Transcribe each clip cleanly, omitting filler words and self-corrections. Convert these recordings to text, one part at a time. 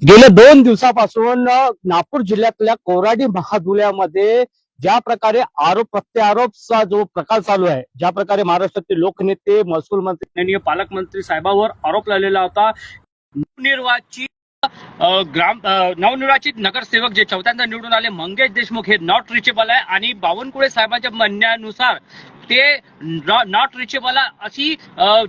गेल्या 2 दिवसापासून नागपूर जिल्ह्यातल्या कोराडी महादुल्यामध्ये ज्या प्रकारे आरोप प्रत्यारोपचा जो प्रकार चालू आहे, ज्या प्रकारे महाराष्ट्रातील लोकनेते, महसूल मंत्री आणि पालकमंत्री साहेबांवर आरोप लागलेला होता. नवनिर्वाचित नवनिर्वाचित नगरसेवक जे चौथ्यांदा निवडून आले मंगेश देशमुख हे नॉट रिचेबल आहे आणि बावनकुळे साहेबांच्या म्हणण्यानुसार ते नॉट रिचेबल अशी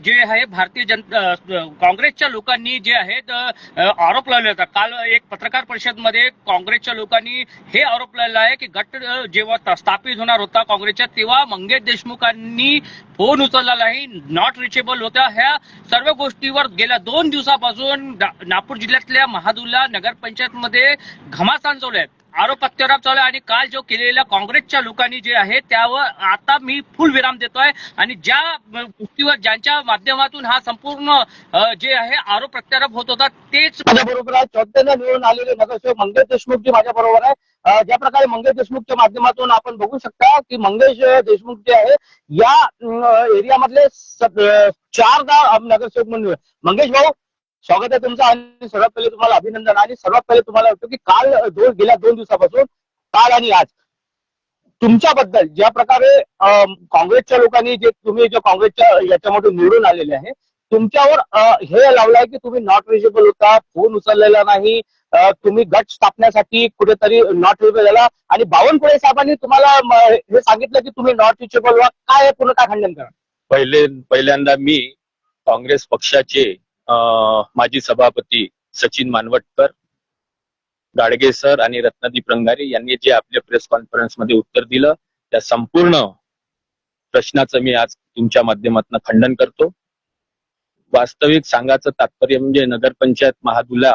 जे आहे भारतीय जनता काँग्रेसच्या लोकांनी जे आहेत आरोप लावले होता. काल एक पत्रकार परिषदमध्ये काँग्रेसच्या लोकांनी हे आरोप लावला आहे की गट जेव्हा स्थापित होणार होता काँग्रेसच्या तेव्हा मंगेश देशमुखांनी फोन उचलला नाही, नॉट रिचेबल होत्या. ह्या सर्व गोष्टीवर गेल्या 2 दिवसापासून नागपूर जिल्ह्यातल्या महादुला नगरपंचायतमध्ये घमासान चालू आहे, आरोप प्रत्यारोप चालू आहे आणि काल जो केलेल्या काँग्रेसच्या लोकांनी जे आहे त्यावर आता मी फुल विराम देतोय आणि ज्या गोष्टीवर ज्यांच्या माध्यमातून हा संपूर्ण जे आहे आरोप प्रत्यारोप होत होता तेच माझ्या बरोबर आहे. चौथ्यांदा निवडून आलेले नगरसेवक मंगेश देशमुख जी माझ्या बरोबर आहे. ज्या प्रकारे मंगेश देशमुखच्या माध्यमातून आपण बघू शकता की मंगेश देशमुख जे आहे या एरियामधले 4दा नगरसेवक म्हणून. मंगेश भाऊ, स्वागत आहे तुमचं आणि सर्वात पहिले तुम्हाला अभिनंदन. आणि सर्वात पहिले तुम्हाला वाटतं की गेल्या 2 दिवसापासून काल आणि आज तुमच्याबद्दल ज्या प्रकारे काँग्रेसच्या लोकांनी जे तुम्ही जो काँग्रेसच्या याच्यामधून निवडून आलेले आहे तुमच्यावर हे लावलंय की तुम्ही नॉट रिचेबल होता, फोन उचललेला नाही, तुम्ही गट स्थापण्यासाठी कुठेतरी नॉट रिचेबल झाला आणि बावनकुळे साहेबांनी तुम्हाला हे सांगितलं की तुम्ही नॉट रिचेबल व्हा. काय पूर्ण काय खंडन करा? पहिल्यांदा मी काँग्रेस पक्षाचे माजी सभापती सचिन मानवटकर, गाडगे सर आणि रत्नदीप रंगारी यांनी जे आपल्या प्रेस कॉन्फरन्स मध्ये उत्तर दिलं त्या संपूर्ण प्रश्नाचं मी आज तुमच्या माध्यमातून खंडन करतो. वास्तविक सांगायचं तात्पर्य म्हणजे नगरपंचायत महादुला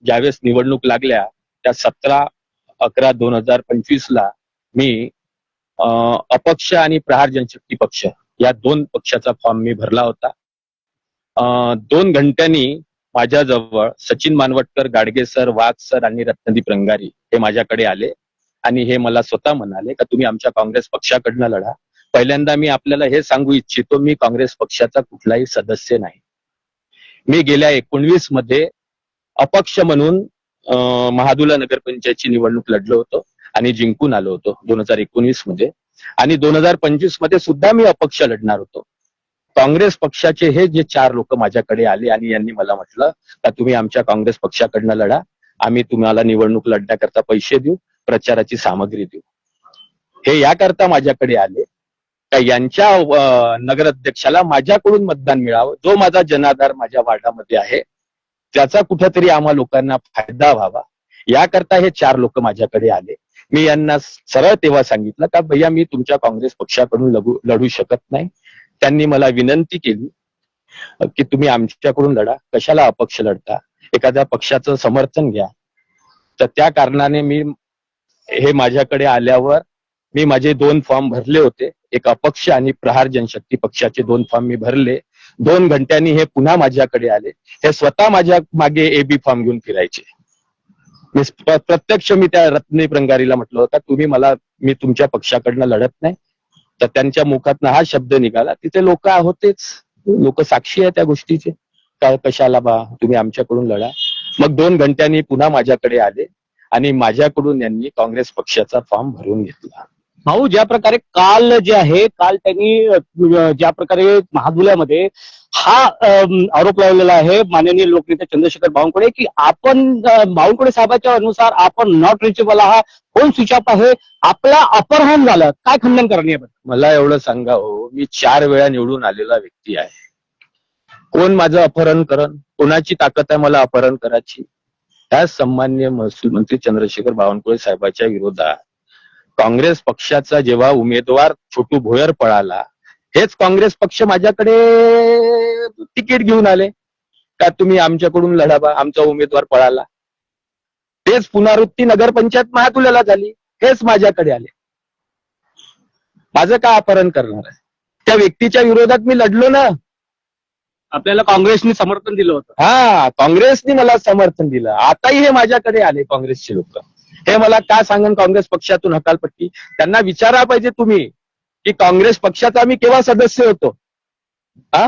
ज्यावेळेस निवडणूक लागल्या त्या 17/11/2025 ला मी अपक्ष आणि प्रहार जनशक्ती पक्ष या 2 पक्षाचा फॉर्म मी भरला होता. 2 घंट्यांनी माझ्याजवळ सचिन मानवटकर, गाडगे सर, वाघ सर आणि रत्नदीप रंगारी हे माझ्याकडे आले आणि हे मला स्वतः म्हणाले का तुम्ही आमच्या काँग्रेस पक्षाकडनं लढा. पहिल्यांदा मी आपल्याला हे सांगू इच्छितो मी काँग्रेस पक्षाचा कुठलाही सदस्य नाही. मी गेल्या 19 मध्ये अपक्ष म्हणून महादुला नगरपंचायतची निवडणूक लढलो होतो आणि जिंकून आलो होतो 2019 मध्ये आणि 2025 मध्ये सुद्धा मी अपक्ष लढणार होतो. काँग्रेस पक्षाचे हे जे 4 लोक माझ्याकडे आले आणि यांनी मला म्हटलं का तुम्ही आमच्या काँग्रेस पक्षाकडनं लढा, आम्ही तुम्हाला निवडणूक लढण्याकरता पैसे देऊ, प्रचाराची सामग्री देऊ. हे याकरता माझ्याकडे आले का यांच्या नगराध्यक्षाला माझ्याकडून मतदान मिळावं, जो माझा जनाधार माझ्या वार्डामध्ये आहे त्याचा कुठेतरी आम्हा लोकांना फायदा व्हावा याकरता हे 4 लोक माझ्याकडे आले. मी यांना सरळ तेव्हा सांगितलं का भैया मी तुमच्या काँग्रेस पक्षाकडून लढू शकत नाही. त्यांनी मला विनंती केली की तुम्ही आमच्याकडून लढा, कशाला अपक्ष लढता, एखाद्या पक्षाचं समर्थन घ्या. तर त्या कारणाने मी हे माझ्याकडे आल्यावर मी माझे 2 फॉर्म भरले होते, एक अपक्ष आणि प्रहार जनशक्ती पक्षाचे 2 फॉर्म मी भरले. 2 घंट्यांनी हे पुन्हा माझ्याकडे आले. हे स्वतः माझ्या मागे AB फॉर्म घेऊन फिरायचे. प्रत्यक्ष मी त्या रत्नदीप रंगारीला म्हटलं होतं तुम्ही मी तुमच्या पक्षाकडनं लढत नाही. तर त्यांच्या मुखातनं हा शब्द निघाला. तिथे लोक होतेच, लोक साक्षी आहे त्या गोष्टीचे. काय कशाला बा तुम्ही आमच्याकडून लढा. मग 2 घंट्यांनी पुन्हा माझ्याकडे आले आणि माझ्याकडून यांनी काँग्रेस पक्षाचा फॉर्म भरून घेतला. भाऊ, ज्या प्रकारे काल जे आहे काल त्यांनी ज्या प्रकारे महादुल्यामध्ये हा आरोप लावलेला आहे माननीय लोकनेते चंद्रशेखर बावनकुळे की आपण बावनकुळे साहेबांच्या अनुसार आपण नॉट रिचेबल हा फोन स्विच ऑफ आहे, आपला अपहरण झालं. काय खंडन करणे? मला एवढं सांगा हो, मी 4 वेळा निवडून आलेला व्यक्ती आहे. कोण माझं अपहरण करण? कोणाची ताकद आहे मला अपहरण करायची? त्या सन्माननीय महसूल मंत्री चंद्रशेखर बावनकुळे साहेबांच्या विरोधात काँग्रेस पक्षाचा जेव्हा उमेदवार छोटू भोयर पळाला, हेच काँग्रेस पक्ष माझ्याकडे तिकीट घेऊन आले का तुम्ही आमच्याकडून लढा बा, आमचा उमेदवार पळाला. तेच पुनरावृत्ती नगरपंचायत महादुल्याला झाली, हेच माझ्याकडे आले. माझं काय अपहरण करणार आहे? त्या व्यक्तीच्या विरोधात मी लढलो ना. आपल्याला काँग्रेसने समर्थन दिलं होतं. हा, काँग्रेसने मला समर्थन दिलं. आताही हे माझ्याकडे आले काँग्रेसचे लोक. हे मला काय सांगन काँग्रेस पक्षातून हकालपट्टी? त्यांना विचारा पाहिजे तुम्ही की काँग्रेस पक्षाचा आम्ही केव्हा सदस्य होतो. हा,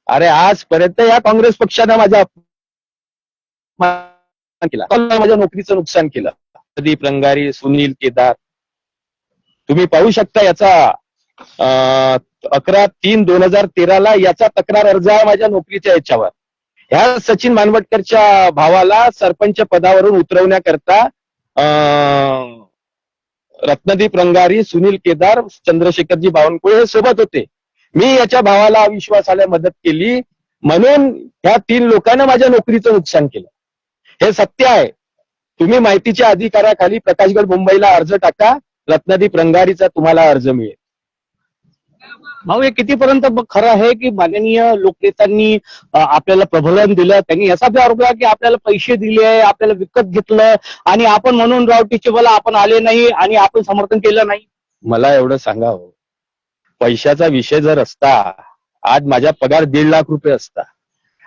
अरे आजपर्यंत या काँग्रेस पक्षानं माझा अपमान केला, माझ्या नोकरीचं नुकसान केलं. प्रदीप रंगारी, सुनील केदार, तुम्ही पाहू शकता याचा 11/3/2013 याचा तक्रार अर्ज आहे माझ्या नोकरीच्या याच्यावर. ह्या सचिन मानवटकरच्या भावाला सरपंच पदावरून उतरवण्याकरता रत्नदीप रंगारी, सुनील केदार, चंद्रशेखरजी बावनकुळे हे सोबत होते. मी याच्या भावाला अविश्वासाला मदत केली म्हणून ह्या 3 लोकांना माझ्या नोकरीचं नुकसान केलं. हे सत्य आहे. तुम्ही माहितीच्या अधिकाराखाली प्रकाशगड मुंबईला अर्ज टाका, रत्नदीप रंगारीचा तुम्हाला अर्ज मिळेल. भाऊ, हे कितीपर्यंत खरं आहे की माननीय लोकनेत्यांनी आपल्याला प्रबोधन दिलं, त्यांनी असा बी आरोप केला की आपल्याला पैसे दिले, आपल्याला विकत घेतलं आणि आपण म्हणून राव टीचेबल आपण आले नाही आणि आपण समर्थन केलं नाही? मला एवढं सांगावं, पैशाचा विषय जर असता आज माझा पगार 1.5 लाख रुपये असता,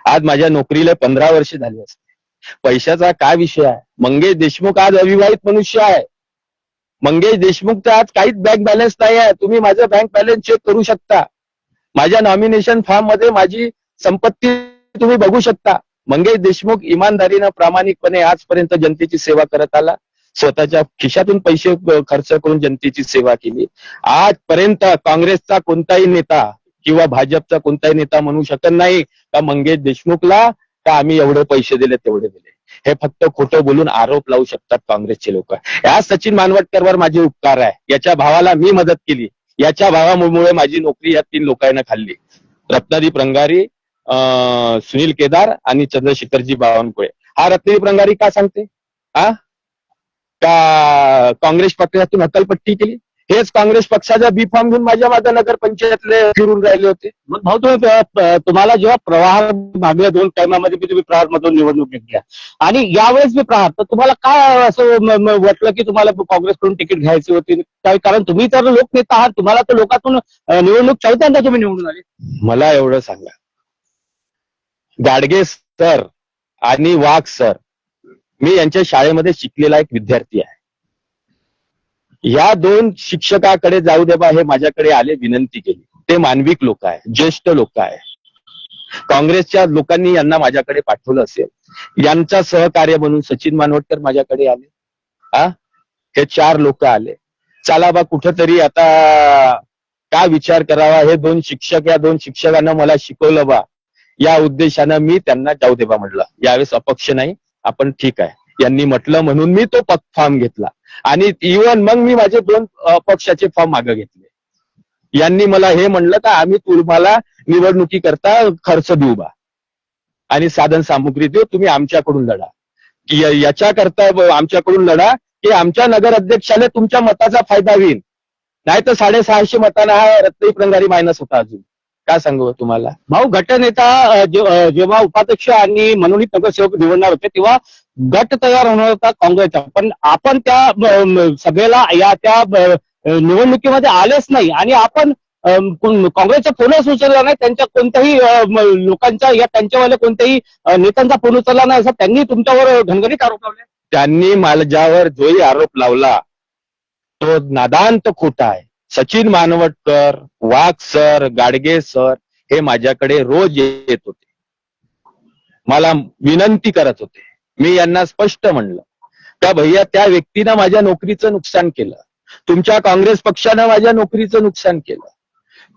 आज माझ्या नोकरीला 15 वर्ष झाली असते. पैशाचा काय विषय आहे? मंगेश देशमुख आज अविवाहित मनुष्य आहे. मंगेश देशमुखचा आज काहीच बँक बॅलन्स नाही आहे. तुम्ही माझं बँक बॅलन्स चेक करू शकता. माझ्या नॉमिनेशन फॉर्म मध्ये माझी संपत्ती तुम्ही बघू शकता. मंगेश देशमुख इमानदारीनं प्रामाणिकपणे आजपर्यंत जनतेची सेवा करत आला, स्वतःच्या खिशातून पैसे खर्च करून जनतेची सेवा केली. आजपर्यंत काँग्रेसचा कोणताही नेता किंवा भाजपचा कोणताही नेता म्हणू शकत नाही का मंगेश देशमुखला का आम्ही एवढे पैसे दिले तेवढे दिले. हे फक्त खोटं बोलून आरोप लावू शकतात काँग्रेसचे लोक. या सचिन मानवटकरवर माझे उपकार आहे. याच्या भावाला मी मदत केली, याच्या भावामुळे माझी नोकरी या 3 लोकांना खाल्ली, रत्नदीप रंगारी, सुनील केदार आणि चंद्रशेखरजी बावनकुळे. हा रत्नदीप रंगारी का सांगते का काँग्रेस पक्षातून हकलपट्टी केली? हेच काँग्रेस पक्षाचा बी फॉर्म घेऊन माझ्या माझ्या नगरपंचायतले फिरून राहिले होते. मग भाऊ, तुम्हाला जेव्हा प्रवाह मागल्या 2 टायमामध्ये तुम्ही प्रहार मधून निवडणूक घेतल्या आणि यावेळेस मी प्रहार, तर तुम्हाला काय असं वाटलं की तुम्हाला काँग्रेसकडून तिकीट घ्यायची होती? कारण तुम्ही तर लोकनेता आहात, तुम्हाला तर लोकातून निवडणूक 4थ्यांदा तुम्ही निवडून आले. मला एवढं सांगा, गाडगे सर आणि वाघ सर, मी यांच्या शाळेमध्ये शिकलेला एक विद्यार्थी आहे. या 2 शिक्षकाकडे जाऊ दे बा, हे माझ्याकडे आले, विनंती केली. ते मानविक लोक आहे, ज्येष्ठ लोक आहे. काँग्रेसच्या लोकांनी यांना माझ्याकडे पाठवलं असेल. यांचा सहकार्य म्हणून सचिन मानवटकर माझ्याकडे आले. हे 4 लोक आले. चला बा, कुठंतरी आता काय विचार करावा, हे 2 शिक्षक, या 2 शिक्षकांना मला शिकवलं बा, या उद्देशानं मी त्यांना जाऊ दे बा म्हटलं. यावेळेस अपक्ष नाही, आपण ठीक आहे यांनी म्हटलं म्हणून मी तो फॉर्म घेतला आणि इव्हन मग मी माझे 2 अपक्षाचे फॉर्म मागे घेतले. यांनी मला हे म्हणलं का आम्ही तुम्हाला निवडणुकीकरता खर्च देऊ बा आणि साधन सामुग्री देऊ, तुम्ही आमच्याकडून लढा. याच्याकरता आमच्याकडून लढा की आमच्या नगर अध्यक्षाला तुमच्या मताचा फायदा होईल. नाही तर 650 मतांना हा रत्नदीप रंगारी मायनस होता. अजून काय सांगू तुम्हाला भाऊ, गटनेता जेव्हा उपाध्यक्ष आणि मनोनीत नगरसेवक निवडणार होते तेव्हा गट तयार होणार होता काँग्रेसचा, पण आपण त्या सभेला त्या निवडणुकीमध्ये आलेच नाही आणि आपण काँग्रेसचा फोनच उचलला नाही, त्यांच्या कोणत्याही लोकांचा या त्यांच्यावाल्या कोणत्याही नेत्यांचा फोन उचलला नाही, असं त्यांनी तुमच्यावर घणघणीत आरोप लावले. त्यांनी माझ्यावर जोही आरोप लावला तो नादांत खोटा आहे. सचिन मानवटकर, वाघ सर, गाडगे सर हे माझ्याकडे रोज येत होते, मला विनंती करत होते. मी यांना स्पष्ट म्हणलं का भैया, त्या व्यक्तीनं माझ्या नोकरीचं नुकसान केलं, तुमच्या काँग्रेस पक्षानं माझ्या नोकरीचं नुकसान केलं,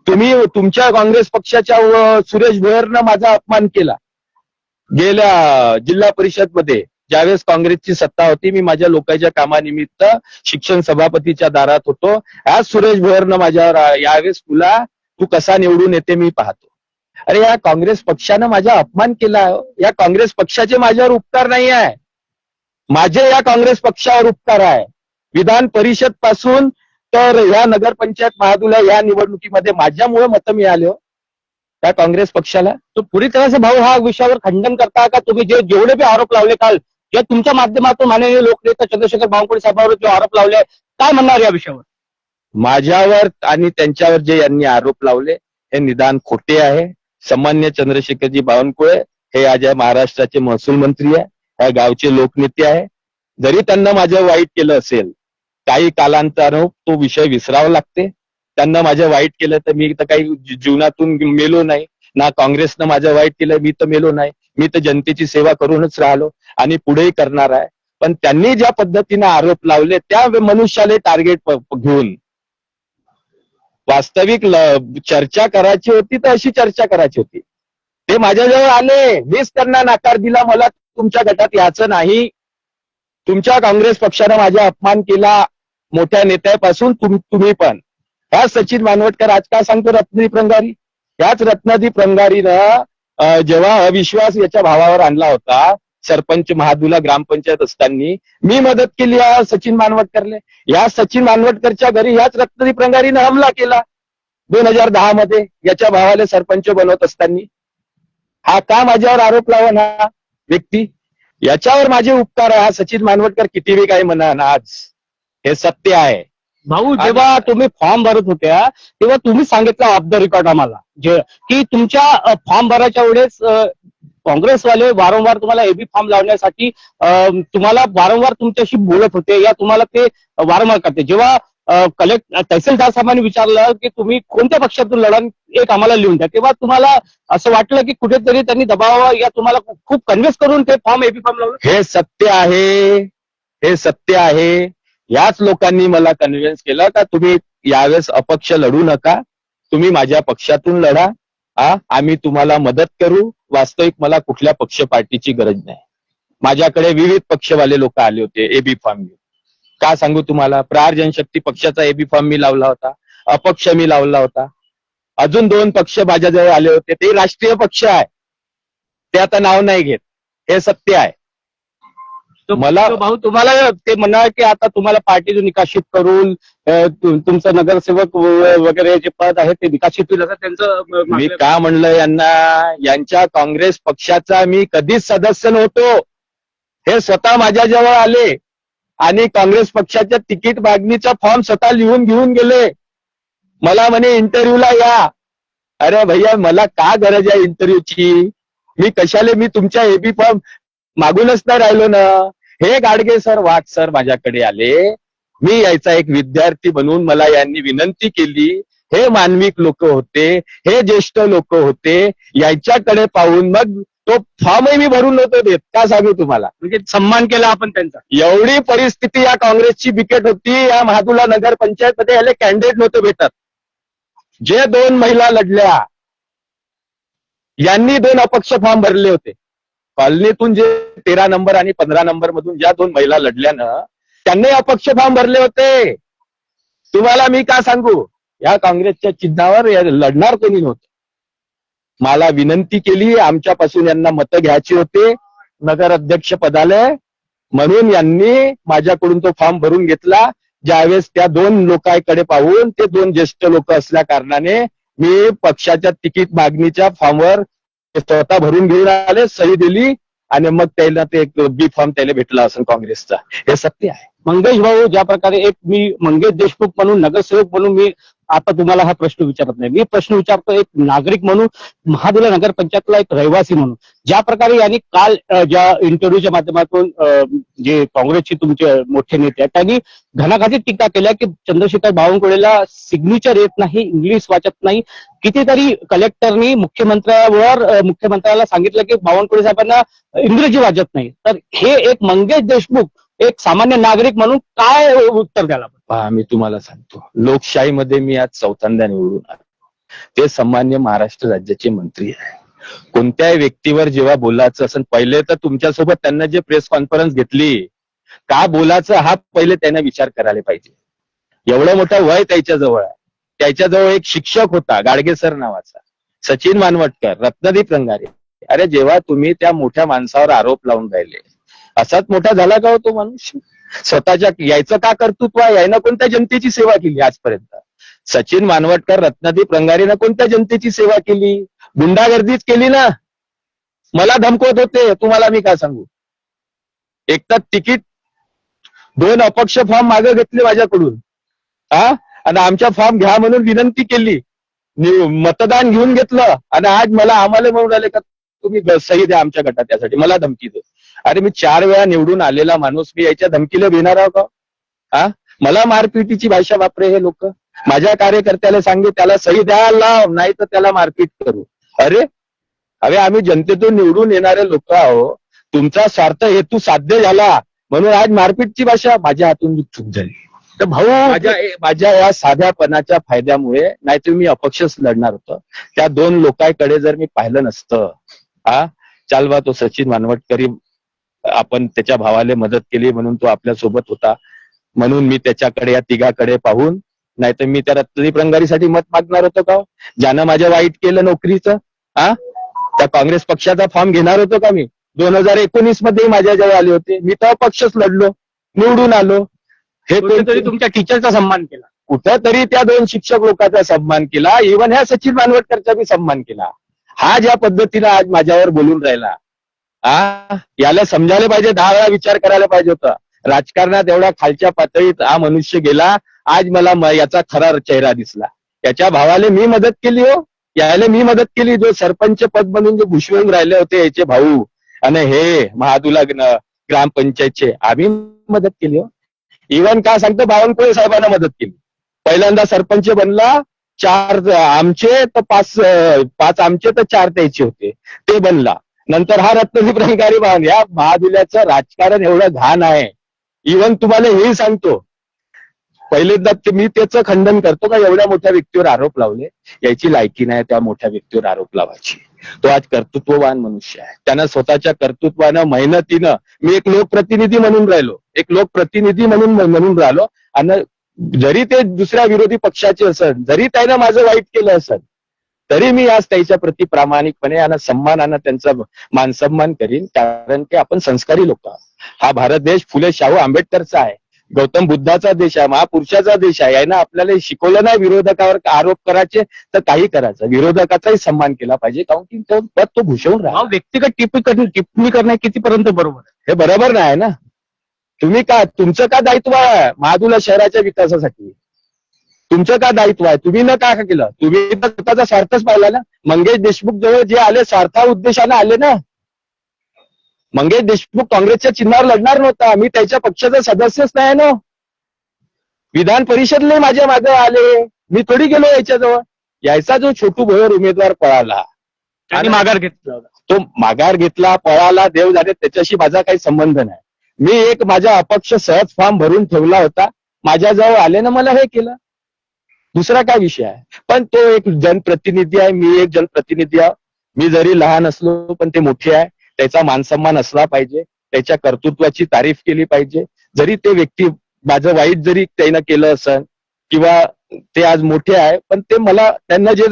तुम्ही तुमच्या काँग्रेस पक्षाच्या सुरेश भोयरनं माझा अपमान केला. गेल्या जिल्हा परिषद मध्ये ज्यावेळेस काँग्रेसची सत्ता होती, मी माझ्या लोकांच्या कामानिमित्त शिक्षण सभापतीच्या दारात होतो. आज सुरेश भोयरनं माझ्यावर यावेळेस तू कसा निवडून येते मी पाहतो. अरे या काँग्रेस पक्षानं माझा अपमान केला. या काँग्रेस पक्षाचे माझ्यावर उपकार नाही आहे, माझे या काँग्रेस पक्षावर उपकार आहे. विधान परिषद पासून तर या नगरपंचायत महादुला या निवडणुकीमध्ये माझ्यामुळे मतं मिळाले हो त्या काँग्रेस पक्षाला. तो पुरी तरह से भाऊ हा विषयावर खंडन करता का तुम्ही जेवढे बी आरोप लावले काल, किंवा तुमच्या माध्यमातून माननीय लोकनेता चंद्रशेखर बावनकुळे साहेबांवर जो आरोप लावले, काय म्हणणार या विषयावर? माझ्यावर आणि त्यांच्यावर जे यांनी आरोप लावले हे निदान खोटे आहे. सन्मान्य चंद्रशेखरजी बावनकुळे हे आज या महाराष्ट्राचे महसूल मंत्री आहे, या गावचे लोकनेते आहे. जरी त्यांना माझं वाईट केलं असेल, काही कालांतरानं तो विषय विसरावा लागते. त्यांना माझं वाईट केलं तर मी तर काही जीवनातून मेलो नाही. ना काँग्रेसनं माझं वाईट केलं, मी तर मेलो नाही, मी तर जनतेची सेवा करूनच राहिलो आणि पुढेही करणार आहे. पण त्यांनी ज्या पद्धतीने आरोप लावले त्या मनुष्याला टार्गेट घेऊन वास्तविक चर्चा करायची होती तर अशी चर्चा करायची होती. ते माझ्याजवळ आले, मीच त्यांना नकार दिला, मला तुमच्या गटात यायचं नाही. तुमच्या काँग्रेस पक्षानं माझा अपमान केला, मोठ्या नेत्यापासून तुम्ही पण. ह्या सचिन मानवटकर आज काय सांगतो रत्नदीप रंगारी, याच रत्नदीप रंगारीनं जेव्हा अविश्वास याच्या भावावर आणला होता सरपंच महादूला ग्रामपंचायत असताना, मी मदत केली या सचिन मानवटकरले. या सचिन मानवटकरच्या घरी याच रत्नदीप रंगारीनं हमला केला 2010 मध्ये याच्या भावाला सरपंच बनवत असताना. हा का माझ्यावर आरोप लावा ना व्यक्ती, याच्यावर माझे उपकार आहे. हा सचिन मानवटकर कितीही काही म्हणा ना, आज हे सत्य आहे. भाऊ, जेव्हा तुम्ही फॉर्म भरत होत्या तेव्हा तुम्ही सांगितलं ऑफ द रेकॉर्ड आम्हाला की तुमच्या फॉर्म भरायच्या वेळेस काँग्रेसवाले वारंवार तुम्हाला एबी फॉर्म लावण्यासाठी तुम्हाला वारंवार तुमच्याशी बोलत होते, या तुम्हाला ते वारंवार करते. जेव्हा तहसीलदार साहेबांनी विचारलं की तुम्ही कोणत्या पक्षातून लढाल, एक आम्हाला लिहून द्या, तेव्हा तुम्हाला असं वाटलं की कुठेतरी त्यांनी दबाव या तुम्हाला खूप कन्व्हिन्स करून ते एबी फॉर्म लावलं. हे सत्य आहे, हे सत्य आहे. याच लोकांनी मला कन्व्हिन्स केलं का तुम्ही यावेळेस अपक्ष लढू नका, तुम्ही माझ्या पक्षातून लढा, आम्ही तुम्हाला मदत करू. वास्तविक मला कुठल्या पक्ष पार्टीची गरज नाही. माझ्याकडे विविध पक्षवाले लोक आले होते एबी फॉर्म घेऊन. का सांगू तुम्हाला, प्रहार जनशक्ती पक्षाचा एबी फॉर्म मी लावला होता, अपक्ष मी लावला होता. अजून 2 पक्ष माझ्याजवळ आले होते, ते राष्ट्रीय पक्ष आहे, ते आता नाव नाही घेत. हे सत्य आहे. मला भाऊ तुम्हाला ते म्हणा की आता तुम्हाला पार्टीचं निकाशित करून तुमचं नगरसेवक वगैरे जे पद आहे ते निकाशित होईल असं त्यांचं मी का म्हणलं यांना, यांच्या काँग्रेस पक्षाचा मी कधीच सदस्य नव्हतो. हे स्वतः माझ्याजवळ आले आणि काँग्रेस पक्षाच्या तिकीट मागणीचा फॉर्म स्वतः लिहून घेऊन गेले. मला म्हणे इंटरव्ह्यूला या. अरे भैया, मला का गरज आहे इंटरव्ह्यूची, मी कशाले मी तुमच्या एबी फॉर्म मागूनच नाही राहिलो ना. हे गाडगे सर, वाघ सर माझ्याकडे आले, मी यायचा एक विद्यार्थी बनून मला यांनी विनंती केली. हे मानविक लोक होते, हे ज्येष्ठ लोक होते, याच्याकडे पाहून मग तो फॉर्मही मी भरून नव्हतो देत. का सांगू तुम्हाला, म्हणजे सन्मान केला आपण त्यांचा. एवढी परिस्थिती या काँग्रेसची बिकट होती. या महादुला नगर पंचायत मध्ये याले कॅन्डिडेट नव्हते भेटत. जे 2 महिला लढल्या यांनी 2 अपक्ष फॉर्म भरले होते. कॉलनीतून जे 13 नंबर आणि 15 नंबर मधून ज्या 2 महिला लढल्यानं त्यांनी अपक्ष फॉर्म भरले होते. तुम्हाला मी का सांगू, या काँग्रेसच्या चिन्हावर लढणार कोणी नव्हतं. मला विनंती केली, आमच्यापासून यांना मतं घ्यायची होते नगर अध्यक्ष पदाला, म्हणून यांनी माझ्याकडून तो फॉर्म भरून घेतला. ज्यावेळेस त्या 2 लोकांकडे पाहून, ते 2 ज्येष्ठ लोक असल्या कारणाने मी पक्षाच्या तिकीट मागणीच्या फॉर्मवर स्वतः भरून घेऊन आले, सही दिली आणि मग त्याला ते एक बी फॉर्म त्याला भेटला असेल काँग्रेसचा. हे सत्य आहे. मंगेश भाऊ, ज्या प्रकारे एक मी मंगेश देशमुख म्हणून, नगरसेवक म्हणून मी आता तुम्हाला हा प्रश्न विचारत नाही, मी प्रश्न विचारतो एक नागरिक म्हणून, महादुला नगर पंचायतला एक रहिवासी म्हणून. ज्या प्रकारे यांनी काल ज्या इंटरव्ह्यूच्या माध्यमातून जे काँग्रेसचे तुमचे मोठे नेते आहेत त्यांनी घणाघातीत टीका केल्या की चंद्रशेखर बावनकुळेला सिग्नेचर येत नाही, इंग्लिश वाचत नाही. कितीतरी कलेक्टरनी मुख्यमंत्र्याला सांगितलं की बावनकुळे साहेबांना इंग्रजी वाचत नाही. तर हे एक मंगेश देशमुख एक सामान्य नागरिक म्हणून काय उत्तर द्यायला? पहा, मी तुम्हाला सांगतो, लोकशाहीमध्ये मी आज 4थ्यांदा निवडून आलो. ते सन्मान्य महाराष्ट्र राज्याचे मंत्री आहे. कोणत्याही व्यक्तीवर जेव्हा बोलायचं असेल, पहिले तर तुमच्यासोबत त्यांना जे प्रेस कॉन्फरन्स घेतली, का बोलायचं हा पहिले त्यांना विचार करायला पाहिजे. एवढं मोठं वय त्याच्याजवळ आहे. त्याच्याजवळ एक शिक्षक होता गाडगे सर नावाचा, सचिन मानवटकर, रत्नदीप रंगारे. अरे, जेव्हा तुम्ही त्या मोठ्या माणसावर आरोप लावून राहिले, असाच मोठा झाला का हो तो माणूस? स्वतःच्या यायचं का कर्तृत्व आहे? यानं कोणत्या जनतेची सेवा केली आजपर्यंत? सचिन मानवटकर, रत्नदीप रंगारेनं कोणत्या जनतेची सेवा केली? गुंडागर्दीच केली ना. मला धमकवत होते, तुम्हाला मी काय सांगू. एक तर तिकीट 2 अपक्ष फॉर्म मागे घेतले माझ्याकडून, आणि आमच्या फॉर्म घ्या म्हणून विनंती केली, मतदान घेऊन घेतलं, आणि आज आम्हाला म्हणून आले का तुम्ही सही द्या आमच्या गटात, त्यासाठी मला धमकी दे. अरे, मी 4 वेळा निवडून आलेला माणूस, मी याच्या धमकीला घेणार आहो का? मला मारपिटीची भाषा वापरे हे लोक. माझ्या कार्यकर्त्याला सांगे त्याला सही द्यायला लाव, नाही तर त्याला मारपीट करू. अरे अरे आम्ही जनतेतून निवडून येणारे लोक आहो. तुमचा स्वार्थ हेतू साध्य झाला म्हणून आज मारपीटची भाषा. माझ्या हातून चूक झाली. तर भाऊ माझ्या या साध्यापणाच्या फायद्यामुळे नाहीतर मी अपक्षच लढणार होतो. त्या दोन लोकांकडे जर मी पाहिलं नसतं, चालवा तो सचिन मानवटकरी, आपण त्याच्या भावाला मदत केली म्हणून तो आपल्या सोबत होता, म्हणून मी त्याच्याकडे या तिघाकडे पाहून, नाहीतर मी त्या रत्नदीप रंगारीसाठी मत मागणार होतो का? ज्यानं माझं वाईट केलं नोकरीचं, त्या काँग्रेस पक्षाचा फॉर्म घेणार होतो का मी? 2019 मध्ये माझ्या जवळ आले होते, मी तर अपक्षच लढलो, निवडून आलो. हे कुठेतरी तुमच्या टीचरचा सन्मान केला, कुठंतरी त्या दोन शिक्षक लोकांचा सन्मान केला, इव्हन ह्या सचिन मानवटकरचा बी सन्मान केला. हा ज्या पद्धतीनं आज माझ्यावर बोलून राहिला, याला समजायला पाहिजे, 10 वेळा विचार करायला पाहिजे होता. राजकारणात एवढ्या खालच्या पातळीत हा मनुष्य गेला, आज मला याचा खरा चेहरा दिसला. याच्या भावाला मी मदत केली हो, यायला मी मदत केली. जो सरपंच पद म्हणून जे घुसवून राहिले होते याचे भाऊ आणि हे महादुला ग्रामपंचायतचे, आम्ही मदत केली हो. इव्हन का सांगतो, बावनकुळे साहेबांना मदत केली. पहिल्यांदा सरपंच बनला, 4 आमचे तर 5 आमचे तर 4 त्याचे होते, ते बनला. नंतर हा रत्नदीप रंगारी बावन, या महादुल्याचं राजकारण एवढं घाण आहे. इव्हन तुम्हाला हेही सांगतो, पहिल्यांदा मी त्याचं खंडन करतो का एवढ्या मोठ्या व्यक्तीवर आरोप लावले, याची लायकी नाही त्या मोठ्या व्यक्तीवर आरोप लावायची. तो आज कर्तृत्ववान मनुष्य आहे. त्यानं स्वतःच्या कर्तृत्वानं, मेहनतीनं, मी एक लोकप्रतिनिधी म्हणून राहिलो, म्हणून राहिलो. आणि जरी ते दुसऱ्या विरोधी पक्षाचे असन, जरी त्यानं माझं वाईट केलं असन, तरी मी आज त्याच्या प्रती प्रामाणिकपणे आणि सन्मानानं त्यांचा मानसन्मान करीन. कारण की आपण संस्कारी लोक आहोत. हा भारत देश फुले शाहू आंबेडकरचा आहे, गौतम बुद्धाचा देश आहे, महापुरुषाचा देश आहे. यानं आपल्याला शिकवलं नाही विरोधकावर आरोप करायचे तर काही करायचं, विरोधकाचाही सन्मान केला पाहिजे. कारण की तो पद तो भूषवून राहा. व्यक्तिगत टिप्पणी करणे कितीपर्यंत बरोबर आहे? हे बरोबर नाही ना. तुमचं का दायित्व आहे महादुला शहराच्या विकासासाठी? तुमचं का दायित्व आहे? तुम्ही न का केलं? तुम्ही तर स्वतःचा स्वार्थच पाहिला ना. मंगेश देशमुख जवळ जे आले, स्वार्था उद्देशाने आले ना. मंगेश देशमुख काँग्रेसच्या चिन्हावर लढणार नव्हता, मी त्याच्या पक्षाचा सदस्यच नाही ना. विधान परिषदले माझ्या मागे आले, मी थोडी गेलो याच्याजवळ. यायचा जो छोटू भोयर उमेदवार पळाला, त्यांनी माघार घेतला, तो माघार घेतला, पळाला, देव झाले, त्याच्याशी माझा काही संबंध नाही. मी एक माझा अपक्ष सहज फॉर्म भरून ठेवला होता, माझ्याजवळ आले ना, मला हे केलं. दुसरा काय विषय आहे? पण तो एक जनप्रतिनिधी आहे, मी एक जनप्रतिनिधी आहे. मी जरी लहान असलो पण ते मोठे आहे, त्याचा मानसन्मान असला पाहिजे, त्याच्या कर्तृत्वाची तारीफ केली पाहिजे. जरी ते व्यक्ती माझं वाईट जरी त्यानं केलं असन किंवा ते आज मोठे आहे, पण ते मला त्यांना जे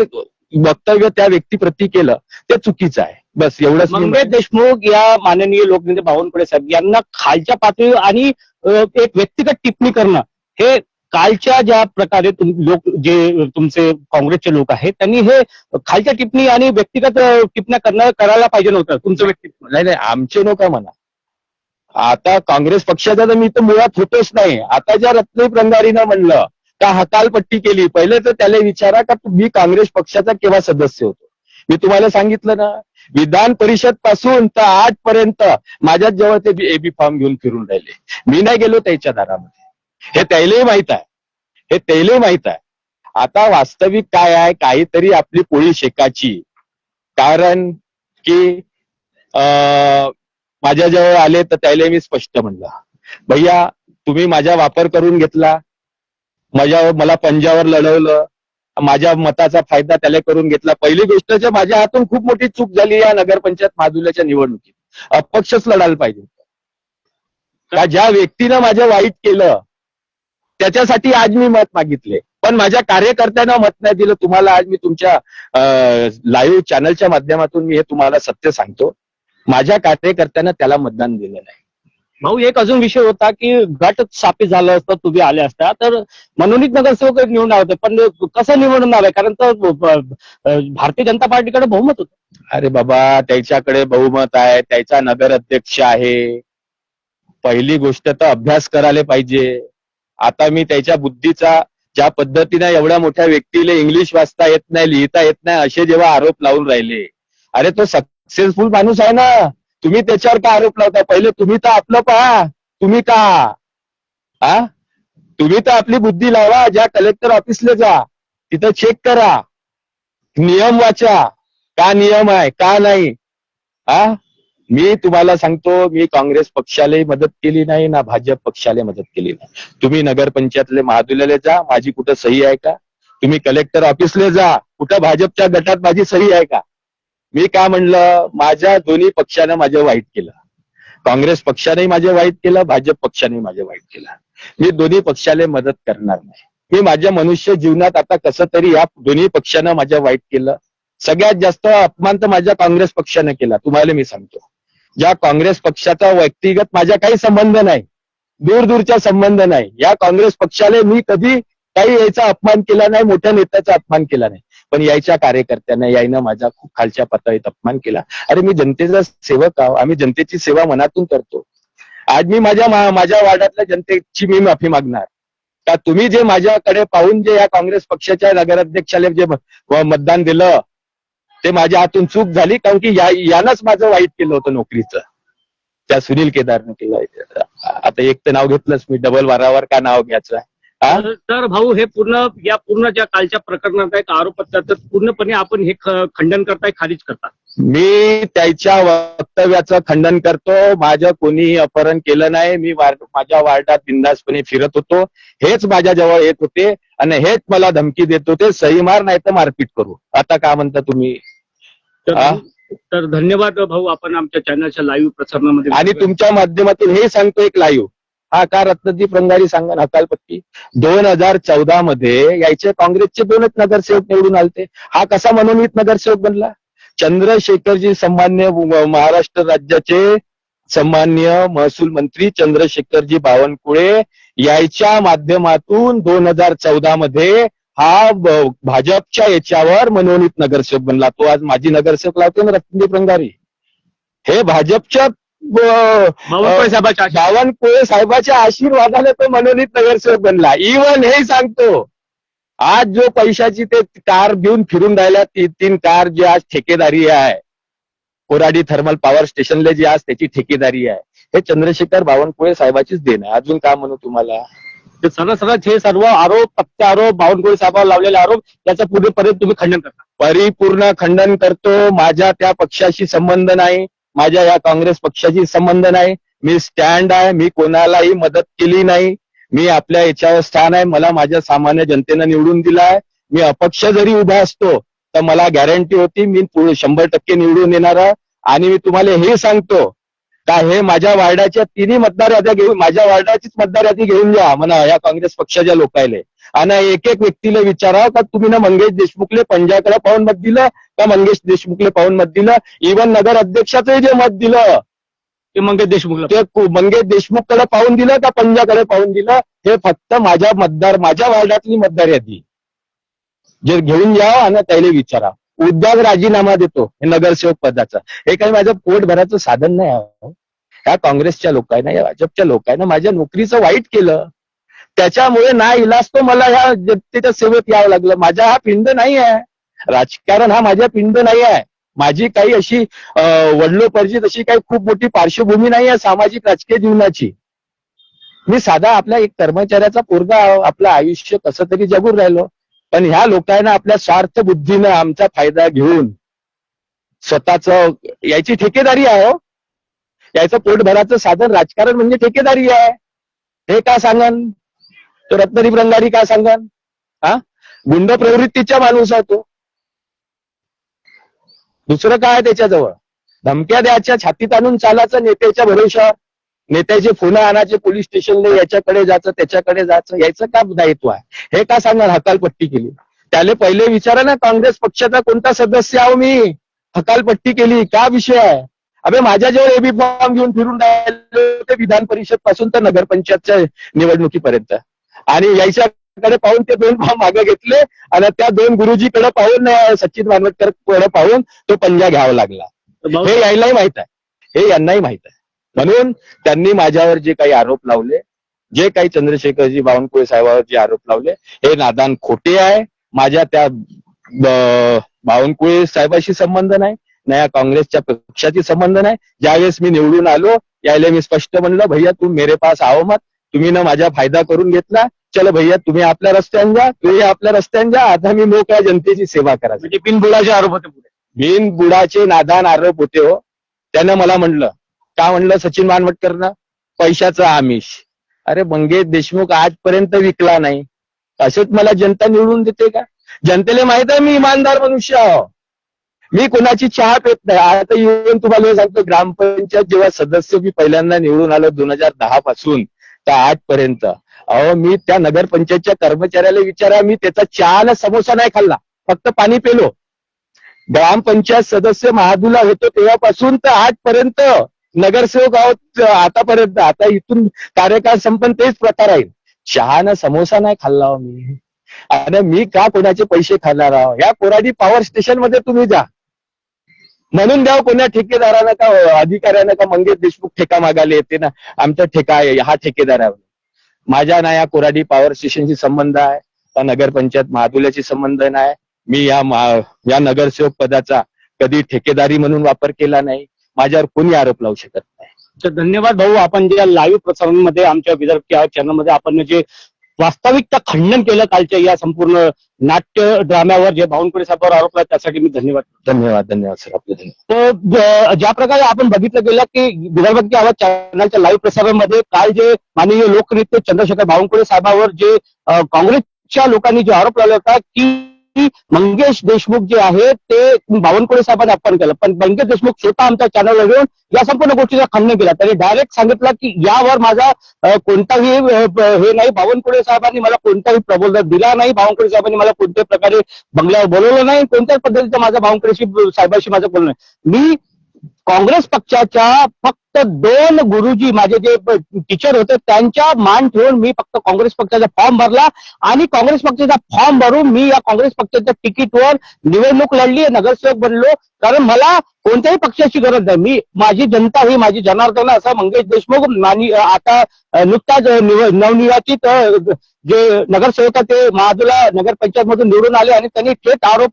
वक्तव्य त्या व्यक्तीप्रती केलं ते चुकीचं आहे. बस एवढंच. मंगेश देशमुख या माननीय लोकनेते बावनकुळे साहेब यांना खालच्या पातळी आणि एक व्यक्तिगत टिप्पणी करणं, हे कालच्या ज्या प्रकारे लोक जे तुमचे काँग्रेसचे लोक आहेत त्यांनी हे खालच्या टिप्पणी आणि व्यक्तिगत टिप्पण्या करायला पाहिजे नव्हतं. तुमचं व्यक्तित्व नाही, आमचे नका म्हणा. आता काँग्रेस पक्षाचा तर मी तर मुळात होतोच नाही. आता ज्या रत्नदीप रंगारीनं म्हणलं का हकालपट्टी केली, पहिले तर त्याला विचारा का मी काँग्रेस पक्षाचा केव्हा सदस्य होतो. मी तुम्हाला सांगितलं ना, विधान परिषद पासून तर 8 पर्यंत माझ्याच जवळ ते एबी फॉर्म घेऊन फिरून राहिले. मी नाही गेलो त्याच्या दारामध्ये. हे त्यालाही माहित आहे. आता वास्तविक काय आहे, काहीतरी आपली पोळी शेकाची. कारण की माझ्याजवळ आले तर त्याला मी स्पष्ट म्हणलं, भैया तुम्ही माझा वापर करून घेतला, मला पंजावर लढवलं, माझ्या मताचा फायदा त्याला करून घेतला. पहिली गोष्ट, माझ्या हातून खूप मोठी चूक झाली या नगरपंचायत महादुल्याच्या निवडणुकीत. अपक्षच लढायला पाहिजे. का ज्या व्यक्तीनं माझं वाईट केलं त्याच्यासाठी आज मी मत मागितले, पण माझ्या कार्यकर्त्यांना मत नाही दिलं. तुम्हाला आज मी तुमच्या लाईव्ह चॅनलच्या माध्यमातून मी हे तुम्हाला सत्य सांगतो, माझ्या कार्यकर्त्यांना त्याला मतदान दिलं नाही. भाऊ, एक अजून विषय होता की गट स्थापित झालं असतं, तुम्ही आले असता तर मनोनीत नगरसेवक निवडणार होते, पण कसं निवडून आलं? कारण तर भारतीय जनता पार्टीकडे बहुमत होतं. अरे बाबा, त्याच्याकडे बहुमत आहे, त्याचा नगर अध्यक्ष आहे. पहिली गोष्ट तर अभ्यास करायला पाहिजे. आता मी त्याच्या बुद्धीचा, ज्या पद्धतीने एवढ्या मोठ्या व्यक्तीला इंग्लिश वाचता येत नाही, लिहिता येत नाही, असे जेव्हा आरोप लावून राहिले, अरे तो सक्सेसफुल माणूस आहे ना, तुम्ही त्याच्यावर का आरोप लावता? पहिले तुम्ही तर आपलं पहा. तुम्ही तर आपली बुद्धी लावा. ज्या कलेक्टर ऑफिसला जा, तिथं चेक करा, नियम वाचा, का नियम आहे का नाही? हा, मी तुम्हाला सांगतो, मी काँग्रेस पक्षालाही मदत केली नाही ना भाजप पक्षाला मदत केली नाही. तुम्ही नगरपंचायतले महादुल्याला जा, माझी कुठं सही आहे का? तुम्ही कलेक्टर ऑफिसला जा, कुठं भाजपच्या गटात माझी सही आहे का? मी काय म्हणलं, माझ्या दोन्ही पक्षानं माझं वाईट केलं. काँग्रेस पक्षानेही माझं वाईट केलं, भाजप पक्षानेही माझं वाईट केलं. मी दोन्ही पक्षाला मदत करणार नाही. मी माझ्या मनुष्य जीवनात आता कसं तरी या दोन्ही पक्षानं माझं वाईट केलं. सगळ्यात जास्त अपमान तर माझ्या काँग्रेस पक्षानं केला. तुम्हाला मी सांगतो, ज्या काँग्रेस पक्षाचा व्यक्तिगत माझा काही संबंध नाही, दूरचा संबंध नाही. या काँग्रेस पक्षाला मी कधी काही याचा अपमान केला नाही, मोठ्या नेत्याचा अपमान केला नाही. पण यायच्या कार्यकर्त्यांना यायनं माझा खूप खालच्या पातळीत अपमान केला. अरे मी जनतेचा सेवक आहो, आम्ही जनतेची सेवा मनातून करतो. आज मी माझ्या वार्डातल्या जनतेची मी माफी मागणार का तुम्ही जे माझ्याकडे पाहून जे या काँग्रेस पक्षाच्या नगराध्यक्षाला जे मतदान दिलं ते माझ्या हातून चूक झाली, कारण की यानंच माझं वाईट केलं होतं नोकरीचं, त्या सुनील केदारनं केलं. आता एक तर नाव घेतलंच मी, डबल वारावर का नाव घ्यायचं आहे? तर भाऊ, हे पूर्ण ज्या कालच्या प्रकरणात एक आरोप असतात पूर्णपणे आपण हे खंडन करताय, खारिज करता? मी त्याच्या वक्तव्याचं खंडन करतो. माझं कोणी अपहरण केलं नाही. मी माझ्या वार्डात बिंदासपणे फिरत होतो. हेच माझ्या जवळ येत होते आणि हेच मला धमकी देत होते, सही मार नाही तर मारपीट करू. आता काय म्हणता तुम्ही? तर धन्यवाद भाऊ, आपण आमच्या चॅनलच्या लाईव्ह प्रसारणामध्ये आणि तुमच्या माध्यमातून हे सांगतो एक लाईव्ह, हा का रत्नदीप रंगारी सांगा हकालपट्टी 2014 मध्ये यायचे काँग्रेसचे 2च नगरसेवक निवडून आलते. हा कसा मनोनीत नगरसेवक बनला? चंद्रशेखरजी सन्मान्य महाराष्ट्र राज्याचे सन्मान्य महसूल मंत्री चंद्रशेखरजी बावनकुळे याच्या माध्यमातून 2014 मध्ये हा भाजपच्या याच्यावर मनोनीत नगरसेवक बनला. तो आज माजी नगरसेवक लावते ना रत्नदीप रंगारी. हे भाजपच्या बावनकुळे साहेबाच्या आशीर्वादाने तो मनोनीत नगरसेवक बनला. इव्हन हे सांगतो, आज जो पैशाची ते कार घेऊन फिरून राहिल्या, 3 कार जे आज ठेकेदारी आहे, कोराडी थर्मल पॉवर स्टेशनला जी आज त्याची ठेकेदारी आहे, हे चंद्रशेखर बावनकुळे साहेबाचीच देण आहे. अजून काय म्हणू तुम्हाला? ते सरळ हे सर्व आरोप, पक्ष बावनकुळे साहेबांवर लावलेले आरोप, त्याचं पूर्णपर्यंत तुम्ही खंडन करता? परिपूर्ण खंडन करतो. माझ्या त्या पक्षाशी संबंध नाही, माझ्या या काँग्रेस पक्षाशी संबंध नाही. मी स्टँड आहे, मी कोणालाही मदत केली नाही. मी आपल्या याच्यावर स्थान आहे. मला माझ्या सामान्य जनतेनं निवडून दिलाय. मी अपक्ष जरी उभा असतो तर मला गॅरंटी होती मी 100% निवडून येणार आहे. आणि मी तुम्हाला हे सांगतो का हे माझ्या वार्डाच्या 3 मतदार याद्या घेऊन, माझ्या वार्डाचीच मतदार यादी घेऊन जा म्हणा या काँग्रेस पक्षाच्या लोकायले, आणि एक व्यक्तीला विचारा का तुम्ही ना मंगेश देशमुखले पंजाकडे पाहून मत दिलं का मंगेश देशमुखले पाहून मत दिलं? इव्हन नगर अध्यक्षाचंही जे मत दिलं ते मंगेश देशमुखला, ते मंगेश देशमुखकडे पाहून दिलं का पंजाकडे पाहून दिलं? हे फक्त माझ्या वार्डातली मतदार यादी जे घेऊन या आणि त्याला विचारा. उद्याच राजीनामा देतो हे नगरसेवक पदाचा. हे काही माझं पोट भरायचं साधन नाही आहे. ह्या काँग्रेसच्या लोकांना, या भाजपच्या लोकांना माझ्या नोकरीचं वाईट केलं. त्याच्यामुळे ना इलाज तो मला ह्या जनतेच्या सेवेत यावं लागलं. माझा हा पिंड नाही आहे, राजकारण हा माझा पिंड नाही आहे. माझी काही अशी वडलोपार्जित अशी काही खूप मोठी पार्श्वभूमी नाही आहे सामाजिक राजकीय जीवनाची. मी साधा आपल्या एक कर्मचाऱ्याचा पोरगा आपलं आयुष्य कसं तरी जगून राहिलो. पण ह्या लोकांना आपल्या स्वार्थ बुद्धीनं आमचा फायदा घेऊन स्वतःच याची ठेकेदारी आहे. हो, याचं पोट भराचं साधन राजकारण म्हणजे ठेकेदारी आहे. हे का सांगन तो रत्नदीप रंगारी? का सांगन? हा, गुंड प्रवृत्तीचा माणूस आहे तो. दुसरं काय त्याच्याजवळ? धमक्या द्यायच्या, छातीत आणून चालायचं नेत्याच्या भरोशावर, नेत्याचे फोन आणायचे पोलीस स्टेशनला, याच्याकडे जायचं त्याच्याकडे जायचं, यायचं का दायित्व आहे? हे का सांगणार हकालपट्टी केली? त्याला पहिले विचारा ना काँग्रेस पक्षाचा कोणता सदस्य आहो मी, हकालपट्टी केली का विषय आहे? अबे माझ्याजवळ एबी फॉर्म घेऊन फिरून राहिले होते विधान परिषद पासून तर नगरपंचायतच्या निवडणुकीपर्यंत, आणि याच्याकडे पाहून ते 2 फॉर्म मागे घेतले आणि त्या 2 गुरुजीकडे पाहून, सचिन मानवटकर कडे पाहून तो पंजा घ्यावा लागला. हे यायलाही माहित आहे, हे यांनाही माहित आहे. म्हणून त्यांनी माझ्यावर जे काही आरोप लावले, जे काही चंद्रशेखरजी बावनकुळे साहेबांवर जे आरोप लावले, हे नादान खोटे आहे. माझ्या त्या बावनकुळे साहेबाशी संबंध नाही, ना या काँग्रेसच्या पक्षाशी संबंध नाही. ज्यावेळेस मी निवडून आलो यायला मी स्पष्ट म्हणलं, भैया तुम मेरे पास आओ मत, तुम्ही ना माझा फायदा करून घेतला, चलो भैया तुम्ही आपल्या रस्त्याने जा, तुम्ही आपल्या रस्त्याने जा, आता मी मोकळ्या जनतेची सेवा करा. म्हणजे बिनबुडाचे आरोप होते पुढे. बिनबुडाचे नादान आरोप होते हो. त्यानं मला म्हणलं, का म्हणलं सचिन मानवटकरनं, पैशाचं आमिष. अरे मंगेश देशमुख आजपर्यंत विकला नाही, असेच मला जनता निवडून देते का? जनतेला माहित आहे मी इमानदार मनुष्य आहो. मी कोणाची चहा पेत नाही. आता येऊन तुम्हाला हे सांगतो, ग्रामपंचायत जेव्हा सदस्य मी पहिल्यांदा निवडून आलो 2010 पासून तर आजपर्यंत, अहो मी त्या नगरपंचायतच्या कर्मचाऱ्याला विचारा, मी त्याचा चहा ना समोसा नाही खाल्ला, फक्त पाणी पेलो. ग्रामपंचायत सदस्य महादूला होतो तेव्हापासून तर आजपर्यंत नगरसेवक आहोत आतापर्यंत. आता इथून कार्यकाळ संपन्न तेच प्रकार आहे. चहा ना समोसा नाही खाल्ला हो मी. आणि मी का कोणाचे पैसे खाणार आहो? या कोराडी पॉवर स्टेशन मध्ये तुम्ही जा, म्हणून द्याव कोणा ठेकेदारानं का अधिकाऱ्यानं का मंगेश देशमुख ठेका मागायला येते ना, आमचा ठेका आहे हा ठेकेदारावर. माझ्या ना या कोराडी पॉवर स्टेशनशी संबंध आहे, त्या नगरपंचायत महादुल्याशी संबंध नाही. मी या नगरसेवक पदाचा कधी ठेकेदारी म्हणून वापर केला नाही. माझ्यावर कोणी आरोप लावू शकत नाही. तर धन्यवाद भाऊ. आपण ज्या लाईव्ह प्रसारणामध्ये आमच्या विदर्भ चॅनलमध्ये आपण जे वास्तविकता खंडन केलं कालच्या या संपूर्ण नाट्य ड्राम्यावर जे बावनकुळे साहेबांवर आरोप आहे त्यासाठी मी धन्यवाद सर आपले. तर ज्या प्रकारे आपण बघितलं गेलं की विदर्भ की आवाज चॅनलच्या लाईव्ह प्रसारणामध्ये काल जे माननीय लोकनेते चंद्रशेखर बावनकुळे साहेबांवर जे काँग्रेसच्या लोकांनी जो आरोप लावला होता की मंगेश देशमुख जे आहे ते बावनकुळे साहेबांनी अपमान केलं, पण मंगेश देशमुख स्वतः आमच्या चॅनलवर येऊन या संपूर्ण गोष्टीचा खंडन केला. त्यांनी डायरेक्ट सांगितलं की यावर माझा कोणताही हे नाही, बावनकुळे साहेबांनी मला कोणताही प्रबोधन दिला नाही, बावनकुळे साहेबांनी मला कोणत्याही प्रकारे बंगल्यावर बोलवलं नाही, कोणत्याच पद्धतीचं माझा बावनकुळे साहेबांशी माझं बोलणं नाही. मी काँग्रेस पक्षाच्या फक्त 2 गुरुजी माझे जे टीचर होते त्यांच्या मान ठेवून मी फक्त काँग्रेस पक्षाचा फॉर्म भरला आणि काँग्रेस पक्षाचा फॉर्म भरून मी या काँग्रेस पक्षाच्या तिकीटवर निवडणूक लढली, नगरसेवक बनलो. कारण मला कोणत्याही पक्षाची गरज नाही. मी माझी जनता ही माझी जनार्दन असा मंगेश देशमुख आता नुकताच नवनिर्वाचित जे नगरसेवक ते महादुला नगरपंचायत मधून निवडून आले आणि त्यांनी थेट आरोप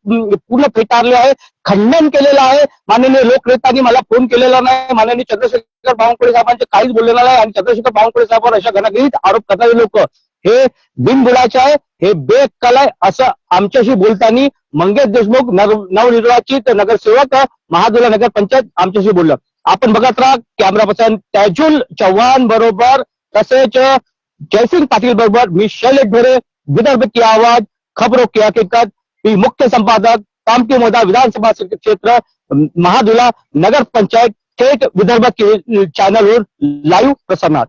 पूर्ण फेटाळले आहे, खंडन केलेलं आहे. माननीय लोकनेत्यांनी मला फोन केलेला नाही, माननीय चंद्रशेखर बावनकुळे साहेबांचे काहीच बोललेलं नाही आणि चंद्रशेखर बावनकुळे साहेबांवर अशा घणाघातीत आरोप करणारे लोक हे बिनबुडाचे आहे, हे बेअक्कल आहे असं आमच्याशी बोलताना मंगेश देशमुख नवनिर्वाचित नगरसेवक महादुला नगरपंचायत आमच्याशी बोललं. आपण बघत राहा. कॅमेरा पर्सन त्याजुल चव्हाण बरोबर तसेच जयसिंग पाटील बरोबर मी शैलेश ढोरे, विदर्भ की आवाज, खबरों की हकीकत. मी मुख्य संपादक, कामठी मोदा विधानसभा क्षेत्र, महादुला नगर पंचायत, थेट विदर्भ की चॅनलवर लाईव्ह प्रसारणात.